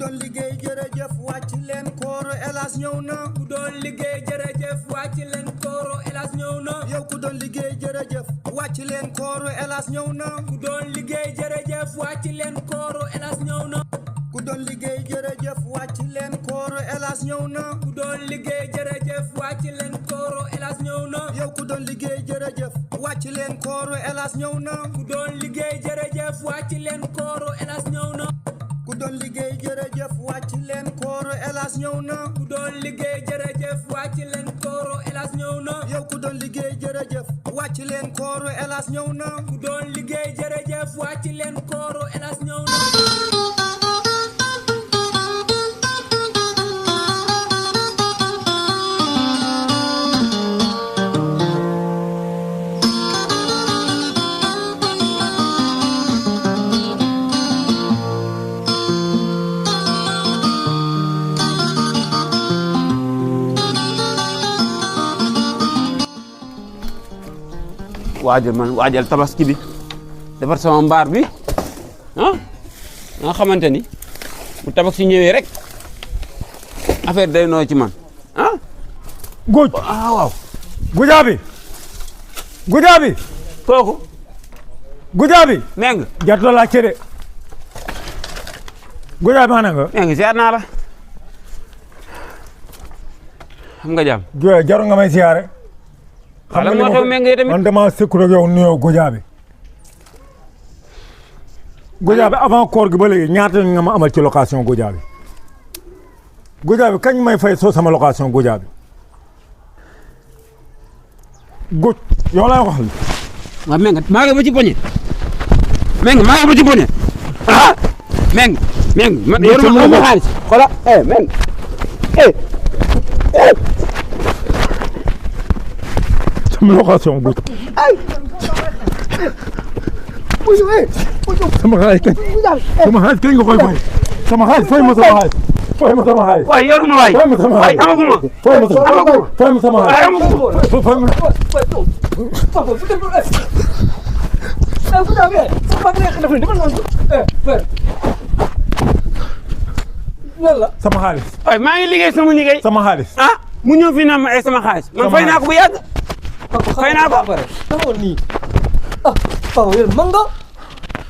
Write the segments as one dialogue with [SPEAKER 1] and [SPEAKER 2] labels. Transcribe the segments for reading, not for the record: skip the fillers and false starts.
[SPEAKER 1] doon liggéey jërëjëf wàcc leen kooro Elhadj ñëw na.
[SPEAKER 2] ku doon liggéey jërëjëf wàcc leen kooro Elhadj ñëw na.
[SPEAKER 1] yow ku doon liggéey jërëjëf wàcc leen kooro Elhadj ñëw na.
[SPEAKER 2] ku doon liggéey jërëjëf wàcc leen kooro Elhadj ñëw na.
[SPEAKER 1] ku doon liggéey jërëjëf wàcc leen kooro Elhadj ñëw na.
[SPEAKER 2] ku doon liggéey jërëjëf wàcc leen kooro Elhadj ñëw na.
[SPEAKER 1] yow ku doon liggéey jërëjëf wàcc leen kooro Elhadj ñëw na.
[SPEAKER 2] ku doon liggéey jërëjëf wàcc leen kooro Elhadj ñëw na.
[SPEAKER 1] ku doon liggéey jërëjëf wàcc leen kooro Elhadj ñëw na.
[SPEAKER 2] ku doon liggéey jërëjëf wàcc leen kooro Elhadj ñëw na.
[SPEAKER 1] yow ku doon liggéey jërëjëf wàcc leen kooro Elhadj ñëw na.
[SPEAKER 2] ku doon liggéey jërëjëf wàcc leen kooro Elhadj ñëw na.
[SPEAKER 3] waajal tabaski bi defar sama mbaar bi nga xamante ni bu tabaski ñëwee rek affaire day noo ci man
[SPEAKER 4] góoj
[SPEAKER 3] waaw
[SPEAKER 4] gujaabi
[SPEAKER 3] kooku
[SPEAKER 4] gujaabi
[SPEAKER 3] meng
[SPEAKER 4] jarto la cede gujaabi xana nga
[SPEAKER 3] meng ziar naa la xam nga jàmm
[SPEAKER 4] jaru nga may siyaare
[SPEAKER 3] xam nga moo xew meng tamit
[SPEAKER 4] man dama sëkku rek yow nuyoo gujaabi avant koor gi ba léegi ñaata nga ma amal ci location gujaabi kañ may fay soo sama location gujaabi góoj yow laay waxal
[SPEAKER 3] waaw meng maa ngi ba ci poñe meng man yoruma ma xaalis xola meng
[SPEAKER 4] sama location góoj sama xaalis kañ nga koy fay sama xaalis fay ma sama xaalis
[SPEAKER 3] waaye yoruma waay
[SPEAKER 4] waaye
[SPEAKER 3] amaguma
[SPEAKER 4] fay ma sama xaalis sama xaalis
[SPEAKER 3] waaye maa ngi liggéey sama xaalis mu ñëw fi na ma sama xaalis man fay naa ko bu yàgg fay naa ko
[SPEAKER 2] taxawal nii papa yow man nga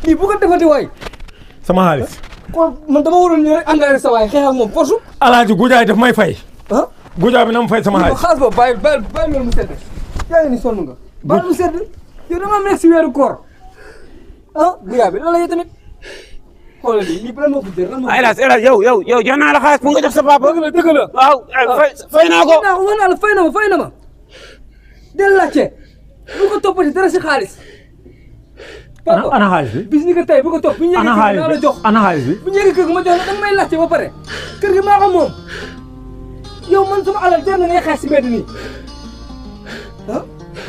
[SPEAKER 2] lii bu ko defati waay
[SPEAKER 4] sama xaalis
[SPEAKER 2] kon man dama waroon ñëw rek engrais sa waay xeex ak moom force
[SPEAKER 4] alaaji gujaay daf may fay gujaay bi na mu fay sama xaalis
[SPEAKER 2] xaalis boobu bàyyi loolu mu sedd yaa ngi ni sonn nga bàyyi mu sedd yow dama nekk si weeru koor gujaay bi lan la yow tamit xoolal lii bu lan moo ko jël lan moo ko
[SPEAKER 3] Elhadj yow jox naa la xaalis pour nga jox sa papa
[SPEAKER 2] dëgg la
[SPEAKER 3] waaw fay naa ko
[SPEAKER 2] wax naa la fay na ma del laajte bu ko toppati dara si xaalis
[SPEAKER 4] ana xaalis bi
[SPEAKER 2] bis ni ko tey bu ko topp bu ñu
[SPEAKER 4] ana xaalis bi ana xaalis bi
[SPEAKER 2] bu ñu yëgee kër gi ma jox la danga may laajte ba pare kër gi maa ko moom yow man sama alal jar na ngay xeex si mbedd nii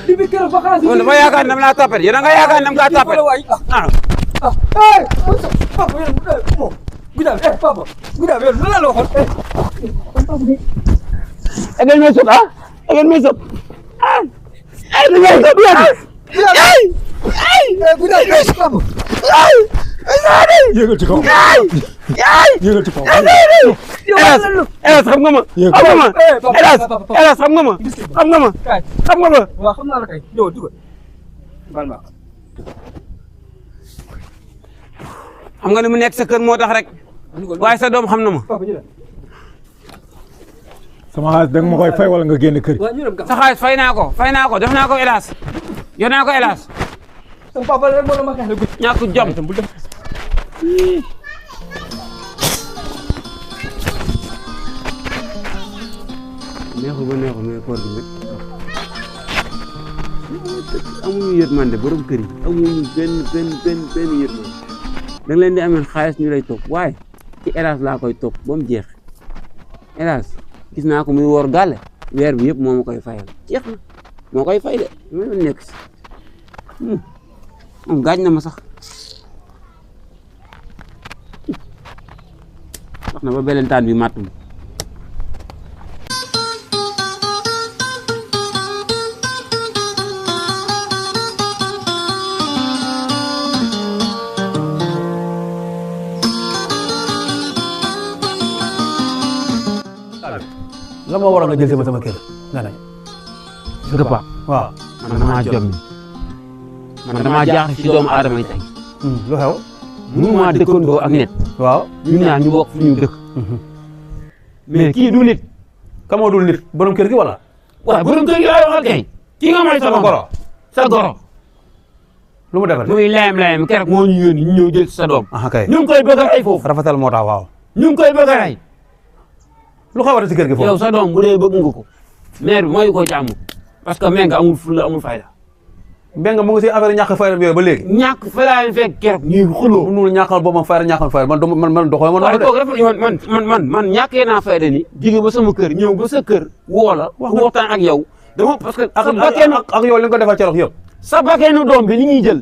[SPEAKER 2] di bi kër ba xaalis
[SPEAKER 3] dafa yaakaar ne dama laa tapet yow da nga yaakaar ne dama kaa tapet
[SPEAKER 2] papa yow moom gudaab papa gudaab yow lu la waxoon
[SPEAKER 3] egel may sot
[SPEAKER 4] yéegal ci kaw yéegal ci kaw
[SPEAKER 3] Elhadj xam nga ma Elhadj xam nga ma
[SPEAKER 2] waaw xam naa la kay ñëw dugal bal ma
[SPEAKER 3] xam nga ni mu nekk sa kër moo tax rek waaye sa doom xam na ma
[SPEAKER 4] sama xaalis da nga ma koy fay wala nga génn kër
[SPEAKER 3] sa xaalis fay naa ko jox naa ko Elhadj jox naa ko Elhadj
[SPEAKER 2] sama papa rek moo la ma xeex
[SPEAKER 3] ñàkk jom neexul ba neexul mais koor gi nag amuñu yërmande borom kër yi amuñu benn yërmande da nga leen di amee xaalis ñu lay topp waaye ci Elhadj laa koy topp ba mu jeex Elhadj gis naa ko muy woor gàlle weer bi yëpp moo ma koy fayal jeex na moo koy fay de ma nekk si moom gaañ na ma sax wax na ba belentaan bi màtt ma
[SPEAKER 5] la ma waroon nga jël sama kër nga ne.
[SPEAKER 3] gis nga Pape
[SPEAKER 5] waaw.
[SPEAKER 3] man damaa jom man damaa jaaxle ci doomu aadama yi tey
[SPEAKER 5] lu xew.
[SPEAKER 3] mënumaa dëkkandoo ak nit
[SPEAKER 5] waaw.
[SPEAKER 3] ñun ñaar ñu bokk fu ñu dëkk mais kii du nit
[SPEAKER 5] ka moo dul nit borom kër gi wala.
[SPEAKER 3] waaw borom kër gi laay waxal kay kii nga may sama
[SPEAKER 5] goro.
[SPEAKER 3] sa goro
[SPEAKER 5] lu mu defal.
[SPEAKER 3] muy layam keroog moo ñu yónni ñu ñëw jël sa doom
[SPEAKER 5] kay.
[SPEAKER 3] ñu ngi koy bëgg a rey foofu
[SPEAKER 5] rafetal moo tax waaw.
[SPEAKER 3] ñu ngi koy bëgg a rey
[SPEAKER 5] lu xawate si kër gi foofu.
[SPEAKER 3] yow sa doom bu dee bëgg nga ko maire bi mooy ko jàmm parce que Mbengue amul fulla amul fayda
[SPEAKER 5] Mbengue mu ngi si affaire ñàkk fayda yooyu ba léegi.
[SPEAKER 3] ñàkk fa laa leen fekk keroog ñuy xuloo
[SPEAKER 5] mënul ñàkkal boppam fayda ñàkkal fayda man doxoo ma
[SPEAKER 3] waaye
[SPEAKER 5] noonu de.
[SPEAKER 3] kooku man ñàkkee naa fayda ni jóge ba sama kër ñëw ba sa kër woo la waxtaan ak yow dama parce que sa bakkeenu
[SPEAKER 5] ak yow li nga ko defal cerox yëpp.
[SPEAKER 3] sa bakkeenu doom bi li ñuy jël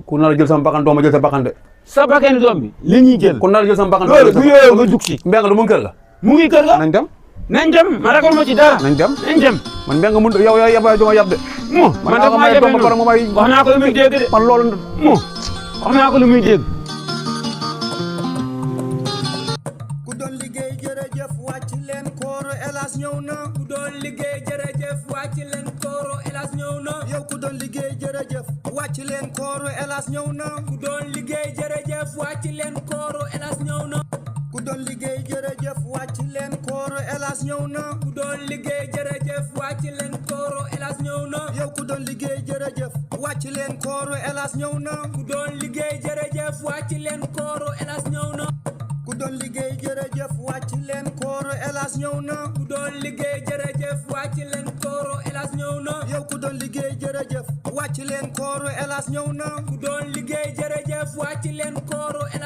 [SPEAKER 5] ku nar a jël sama bakkan dooma jël sa bakkan de.
[SPEAKER 3] sa bakkeenu doom bi li ñuy jël
[SPEAKER 5] ku nar a jël sama bakkan
[SPEAKER 3] loolu bu yooyoo nga jug si
[SPEAKER 5] Mbengue du mu kër ga.
[SPEAKER 3] mu ngi kër ga
[SPEAKER 5] nañ dem.
[SPEAKER 3] nañ dem ma ragal ma ci dara
[SPEAKER 5] nañ dem.
[SPEAKER 3] nañ dem
[SPEAKER 5] man Mbengue mun yow yabaay duma yab de.
[SPEAKER 3] man dafa maa yebee noonu wax naa ko lu muy dégg de
[SPEAKER 5] man loolu.
[SPEAKER 3] wax naa ko lu muy dégg
[SPEAKER 1] ku doon liggéey jërëjëf wàcc leen kooro Elas ñëw na ku doon liggéey jërëjëf wàcc leen kooro Elas ñëw na yow ku doon liggéey jërëjëf wàcc leen kooro Elas ñëw na ku doon liggéey jërëjëf wàcc leen kooro Elas ñëw na ku doon liggéey jërëjëf wàcc leen kooro Elas ñëw na ku doon liggéey jërëjëf wàcc leen kooro Elas ñëw na yow ku doon liggéey jërëjëf wàcc leen kooro Elas ñëw na ku doon liggéey jërëjëf wàcc leen kooro Elas ñëw na ku doon liggéey jërëjëf wàcc leen kooro Elas ñëw na ku doon liggéey jërëjëf wàcc leen kooro Elas ñëw na yow ku doon liggéey jërëjëf wàcc leen kooro Elas ñëw na ku doon liggéey jërëjëf wàcc leen kooro Elas